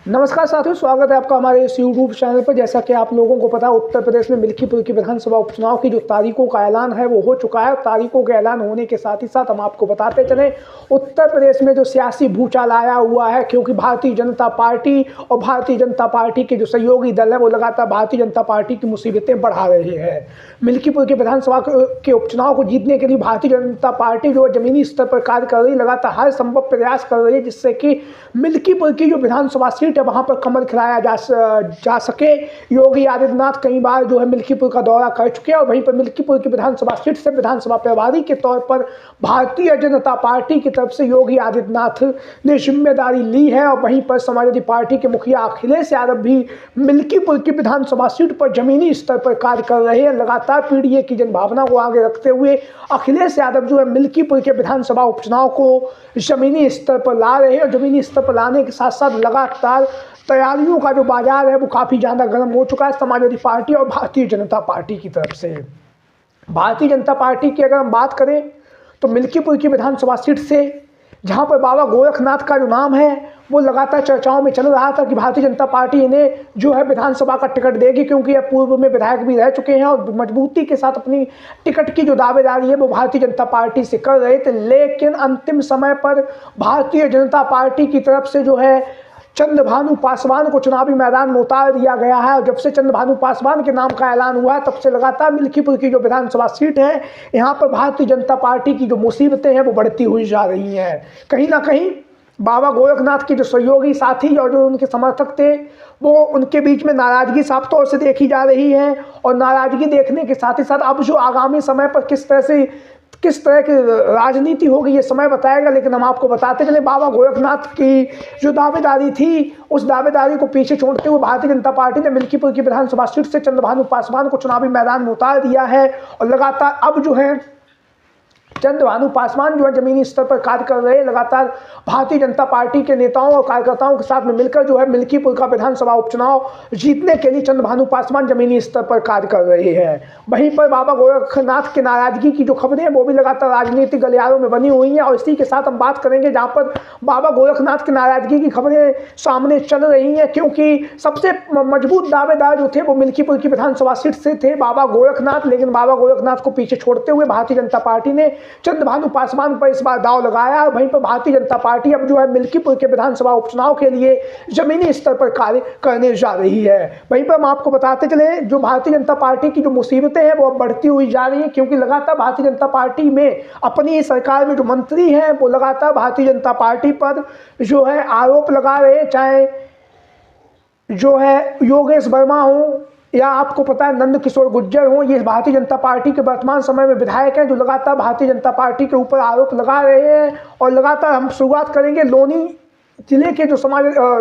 नमस्कार साथियों, स्वागत है आपका हमारे इस यूट्यूब चैनल पर। जैसा कि आप लोगों को पता है, उत्तर प्रदेश में मिल्कीपुर की विधानसभा उपचुनाव की जो तारीखों का ऐलान है वो हो चुका है। तारीखों के ऐलान होने के साथ ही साथ हम आपको बताते चलें, उत्तर प्रदेश में जो सियासी भूचाल आया हुआ है, क्योंकि भारतीय जनता पार्टी और भारतीय जनता पार्टी के जो सहयोगी दल है वो लगातार भारतीय जनता पार्टी की मुसीबतें बढ़ा रहे हैं। मिल्कीपुर की विधानसभा के उपचुनाव को जीतने के लिए भारतीय जनता पार्टी जो जमीनी स्तर पर कार्य कर रही है, लगातार हर संभव प्रयास कर रही है जिससे कि मिल्कीपुर की जो विधानसभा सीट है वहां पर कमल खिलाया जा सके। योगी आदित्यनाथ कई बार जो है मिल्कीपुर का दौरा कर चुके हैं और वहीं पर मिल्कीपुर की विधानसभा सीट से विधानसभा प्रभारी के तौर पर भारतीय जनता पार्टी की तरफ से योगी आदित्यनाथ ने जिम्मेदारी ली है। और वहीं पर समाजवादी पार्टी के मुखिया अखिलेश यादव भी मिल्कीपुर की विधानसभा सीट पर जमीनी स्तर पर कार्य कर रहे हैं। लगातार पीडीए की जनभावना को आगे रखते हुए अखिलेश यादव जो है मिल्कीपुर के विधानसभा उपचुनाव को जमीनी स्तर पर ला रहे हैं और जमीनी स्तर पर लाने के साथ साथ लगातार तैयारियों का जो बाजार है वो काफ़ी ज़्यादा गर्म हो चुका है समाजवादी पार्टी और भारतीय जनता पार्टी की तरफ से। भारतीय जनता पार्टी की अगर हम बात करें तो मिल्कीपुर की विधानसभा सीट से जहां पर बाबा गोरखनाथ का जो नाम है वो लगातार चर्चाओं में चल रहा था कि भारतीय जनता पार्टी इन्हें जो है विधानसभा का टिकट देगी, क्योंकि यह पूर्व में विधायक भी रह चुके हैं और मजबूती के साथ अपनी टिकट की जो दावेदारी है वो भारतीय जनता पार्टी से कर रहे थे। लेकिन अंतिम समय पर भारतीय जनता पार्टी की तरफ से जो है चंद्रभानु पासवान को चुनावी मैदान में उतार दिया गया है। और जब से चंद्रभानु पासवान के नाम का ऐलान हुआ है तब से लगातार मिल्कीपुर की जो विधानसभा सीट है यहाँ पर भारतीय जनता पार्टी की जो मुसीबतें हैं वो बढ़ती हुई जा रही हैं। कहीं ना कहीं बाबा गोरखनाथ के जो सहयोगी साथी और जो उनके समर्थक थे वो उनके बीच में नाराजगी साफ तौर से देखी जा रही है। और नाराजगी देखने के साथ ही साथ अब जो आगामी समय पर किस तरह की राजनीति होगी ये समय बताएगा। लेकिन हम आपको बताते चले, बाबा गोरखनाथ की जो दावेदारी थी उस दावेदारी को पीछे छोड़ते हुए भारतीय जनता पार्टी ने मिल्कीपुर की विधानसभा सीट से चंद्रभानु पासवान को चुनावी मैदान में उतार दिया है। और लगातार अब जो है चंद्रभानु पासवान जो है जमीनी स्तर पर कार्य कर रहे हैं। लगातार भारतीय जनता पार्टी के नेताओं और कार्यकर्ताओं के साथ में मिलकर जो है मिल्कीपुर का विधानसभा उपचुनाव जीतने के लिए चंद्रभानु पासवान जमीनी स्तर पर कार्य कर रहे हैं। वहीं पर बाबा गोरखनाथ की नाराजगी की जो खबरें हैं वो भी लगातार राजनीतिक गलियारों में बनी हुई हैं। और इसी के साथ हम बात करेंगे जहाँ पर बाबा गोरखनाथ की नाराजगी की खबरें सामने चल रही हैं, क्योंकि सबसे मजबूत दावेदार जो थे वो मिल्कीपुर की विधानसभा सीट से थे बाबा गोरखनाथ। लेकिन बाबा गोरखनाथ को पीछे छोड़ते हुए भारतीय जनता पार्टी ने चंद्रभानु पासवान पर इस बार दाव लगाया। वहीं पर भारतीय जनता पार्टी अब जो है मिल्कीपुर के विधानसभा उपचुनाव के लिए जमीनी स्तर पर कार्य करने जा रही है। वहीं पर हम आपको बताते चले, जो भारतीय जनता पार्टी की जो मुसीबतें हैं वो अब बढ़ती हुई जा रही हैं, क्योंकि लगातार भारतीय जनता पार्टी में अपनी सरकार में जो मंत्री हैं वो लगातार भारतीय जनता पार्टी पर जो है आरोप लगा रहे हैं, चाहे जो है योगेश वर्मा हो या आपको पता है नंद किशोर गुर्जर हो। ये भारतीय जनता पार्टी के वर्तमान समय में विधायक हैं जो लगातार भारतीय जनता पार्टी के ऊपर आरोप लगा रहे हैं। और लगातार हम शुरुआत करेंगे लोनी जिले के जो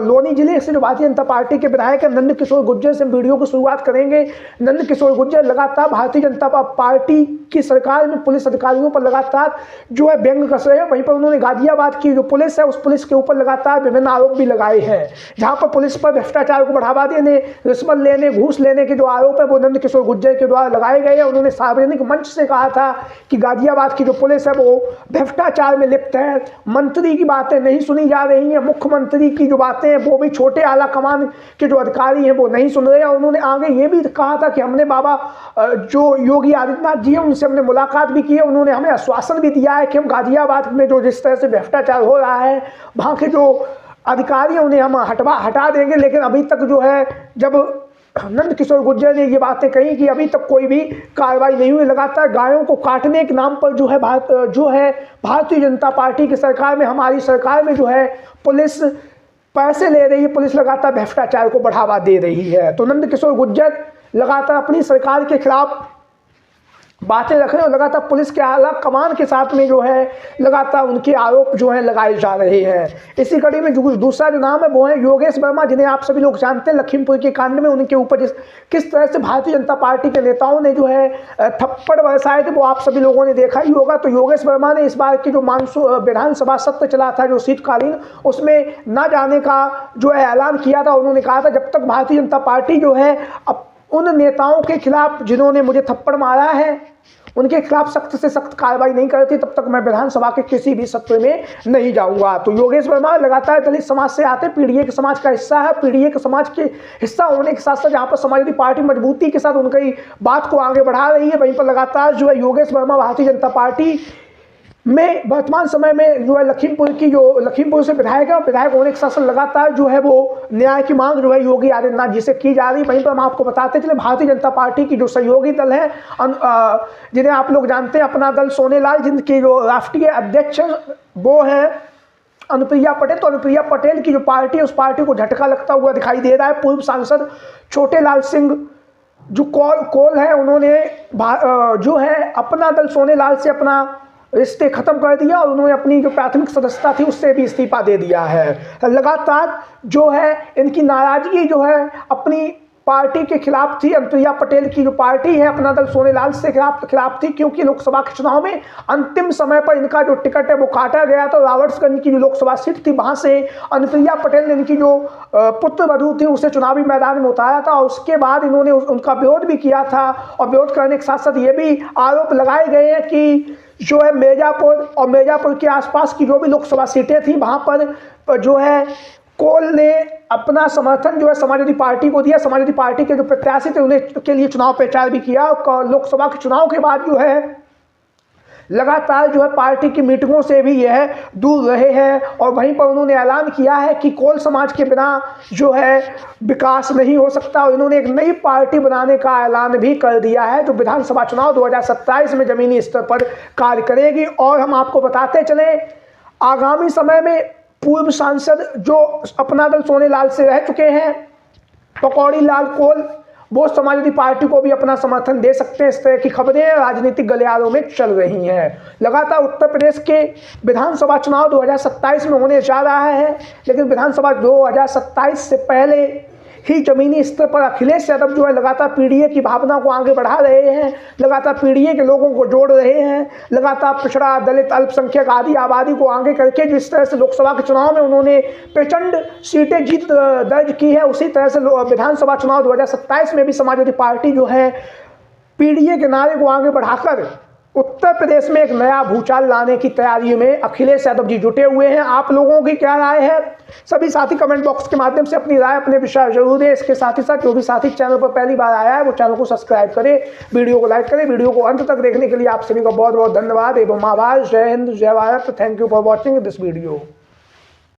लोनी जिले से जो भारतीय जनता पार्टी के विधायक है नंद किशोर गुर्जर से वीडियो की शुरुआत करेंगे। नंद किशोर गुर्जर लगातार भारतीय जनता पार्टी की सरकार में पुलिस अधिकारियों पर लगातार जो है व्यंग कस रहे हैं। वहीं पर उन्होंने गाजियाबाद की जो पुलिस है उस पुलिस के ऊपर लगातार विभिन्न आरोप भी लगाए हैं, जहां पर पुलिस पर भ्रष्टाचार को बढ़ावा देने, रिश्वत लेने, घूस लेने के जो आरोप है वो नंद किशोर गुर्जर के द्वारा लगाए गए हैं। उन्होंने सार्वजनिक मंच से कहा था कि गाजियाबाद की जो पुलिस है वो भ्रष्टाचार में लिप्त है, मंत्री की बातें नहीं सुनी जा रही हैं, मुख्यमंत्री की जो बातें हैं वो भी छोटे आला कमान के जो अधिकारी हैं वो नहीं सुन रहे हैं। उन्होंने आगे ये भी कहा था कि हमने बाबा जो योगी आदित्यनाथ जी हैं उनसे हमने मुलाकात भी की है, उन्होंने हमें आश्वासन भी दिया है कि हम गाजियाबाद में जो जिस तरह से भ्रष्टाचार हो रहा है वहाँ के जो अधिकारी हैं उन्हें हम हटा देंगे। लेकिन अभी तक जो है जब नंद किशोर गुर्जर ने ये बातें कही कि अभी तक कोई भी कार्रवाई नहीं हुई। लगातार गायों को काटने के नाम पर जो है भारतीय जनता पार्टी की सरकार में, हमारी सरकार में जो है पुलिस पैसे ले रही है, पुलिस लगातार भ्रष्टाचार को बढ़ावा दे रही है। तो नंद किशोर गुर्जर लगातार अपनी सरकार के खिलाफ बातें रख रहे हैं और लगातार पुलिस के आला कमान के साथ में जो है लगातार उनके आरोप जो है लगाए जा रहे हैं। इसी कड़ी में जो दूसरा जो नाम है वो है योगेश वर्मा, जिन्हें आप सभी लोग जानते हैं लखीमपुर के कांड में उनके ऊपर किस तरह से भारतीय जनता पार्टी के नेताओं ने जो है थप्पड़ बरसाए थे वो आप सभी लोगों ने देखा ही होगा। तो योगेश वर्मा ने इस बार की जो विधानसभा सत्र चला था जो शीतकालीन, उसमें न जाने का जो है ऐलान किया था। उन्होंने कहा था जब तक भारतीय जनता पार्टी जो है उन नेताओं के खिलाफ जिन्होंने मुझे थप्पड़ मारा है उनके खिलाफ सख्त से सख्त कार्रवाई नहीं करती तब तक मैं विधानसभा के किसी भी सत्र में नहीं जाऊंगा। तो योगेश वर्मा लगातार दलित समाज से आते, पीडीए के समाज का हिस्सा है। पीडीए के समाज के हिस्सा होने के साथ साथ जहां पर समाजवादी पार्टी मजबूती के साथ उनकी बात को आगे बढ़ा रही है, वहीं पर लगातार जो है योगेश वर्मा भारतीय जनता पार्टी में वर्तमान समय में जो है लखीमपुर से विधायक है, और विधायक होने के साथ साथ लगातार जो है वो न्याय की मांग जो है योगी आदित्यनाथ जी से की जा रही है। वहीं पर हम आपको बताते चले भारतीय जनता पार्टी की जो सहयोगी दल है, जिन्हें आप लोग जानते हैं अपना दल सोनेलाल, जिनके जो राष्ट्रीय अध्यक्ष वो है अनुप्रिया पटेल। तो अनुप्रिया पटेल की जो पार्टी है उस पार्टी को झटका लगता हुआ दिखाई दे रहा है। पूर्व सांसद छोटे लाल सिंह जो कोल है, उन्होंने जो है अपना दल सोनेलाल से अपना रिश्ते खत्म कर दिया और उन्होंने अपनी जो प्राथमिक सदस्यता थी उससे भी इस्तीफा दे दिया है। लगातार जो है इनकी नाराजगी जो है अपनी पार्टी के खिलाफ थी। अनुप्रिया पटेल की जो पार्टी है अपना दल सोनेलाल से खिलाफ थी, क्योंकि लोकसभा के चुनाव में अंतिम समय पर इनका जो टिकट है वो काटा गया था। रावर्ट्सगंज की जो लोकसभा सीट थी वहां से अनुप्रिया पटेल ने इनकी जो पुत्र वधू थी उसे चुनावी मैदान में उतारा था, और उसके बाद इन्होंने उनका विरोध भी किया था। और विरोध करने के साथ साथ ये भी आरोप लगाए गए हैं कि जो है मिर्जापुर के आसपास की जो भी लोकसभा सीटें थी वहां पर जो है कोल ने अपना समर्थन जो है समाजवादी पार्टी को दिया। समाजवादी पार्टी के जो प्रत्याशी थे उन्हें के लिए चुनाव प्रचार भी किया। लोकसभा के चुनाव के बाद जो है लगातार जो है पार्टी की मीटिंगों से भी यह दूर रहे हैं, और वहीं पर उन्होंने ऐलान किया है कि कोल समाज के बिना जो है विकास नहीं हो सकता, और इन्होंने एक नई पार्टी बनाने का ऐलान भी कर दिया है जो विधानसभा चुनाव 2027 में जमीनी स्तर पर कार्य करेगी। और हम आपको बताते चले आगामी समय में पूर्व सांसद जो अपना दल सोनेलाल से रह चुके हैं पकौड़ी लाल कोल, वो समाजवादी पार्टी को भी अपना समर्थन दे सकते हैं। इस तरह की खबरें राजनीतिक गलियारों में चल रही हैं। लगातार उत्तर प्रदेश के विधानसभा चुनाव 2027 में होने जा रहा है, लेकिन विधानसभा 2027 से पहले ही जमीनी स्तर पर अखिलेश यादव जो है लगातार पीडीए की भावना को आगे बढ़ा रहे हैं, लगातार पीडीए के लोगों को जोड़ रहे हैं, लगातार पिछड़ा दलित अल्पसंख्यक आदि आबादी को आगे करके जिस तरह से लोकसभा के चुनाव में उन्होंने प्रचंड सीटें जीत दर्ज की है, उसी तरह से विधानसभा चुनाव 2027 में भी समाजवादी पार्टी जो है पीडीए के नारे को आगे बढ़ाकर उत्तर प्रदेश में एक नया भूचाल लाने की तैयारी में अखिलेश यादव जी जुटे हुए हैं। आप लोगों की क्या राय है? सभी साथी कमेंट बॉक्स के माध्यम से अपनी राय अपने विचार जरूर दें। इसके साथ ही साथ जो भी साथी चैनल पर पहली बार आया है वो चैनल को सब्सक्राइब करें, वीडियो को लाइक करें। वीडियो को अंत तक देखने के लिए आप सभी का बहुत बहुत धन्यवाद एवं आभार। जय हिंद, जय Bharat. Thank you for watching this video.